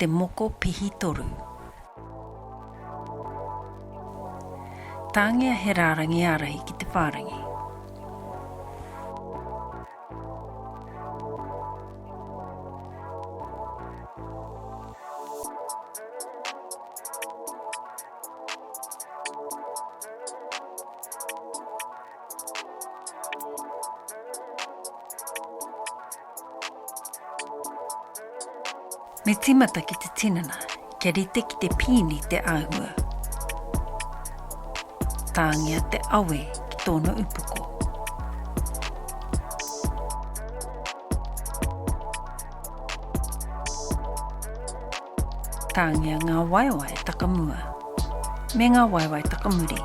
te Moko Pihi-toru. Tāngia he rārangi arahi ki te whārangi. Me timata ki te tinana, kia rite ki te pīni te āhua. Tāngia te awe ki tōna upoko. Tāngia ngā waiwai takamua, me ngā waiwai takamuri.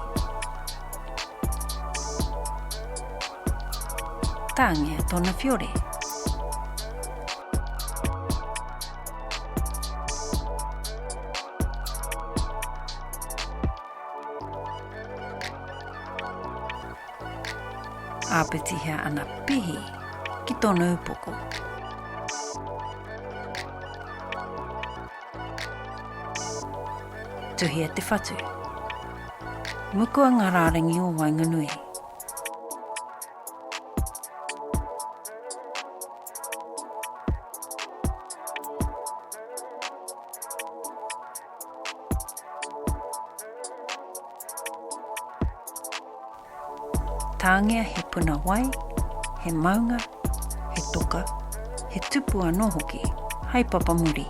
Tāngia tōna whiore. Āpitihia ana pihi ki tōna upoko. Tuhia te whatu. Mukua ngā rārangi o Wainganui. Tāngia he puna wai, he maunga, he toka, he tupu anō hoki, hai papamuri.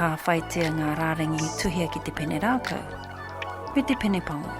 Ka whaitea ngā rārangi tuhia ki te pene rākau, me te pene pango.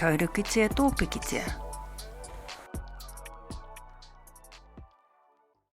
Kaurukutia tōpikitia.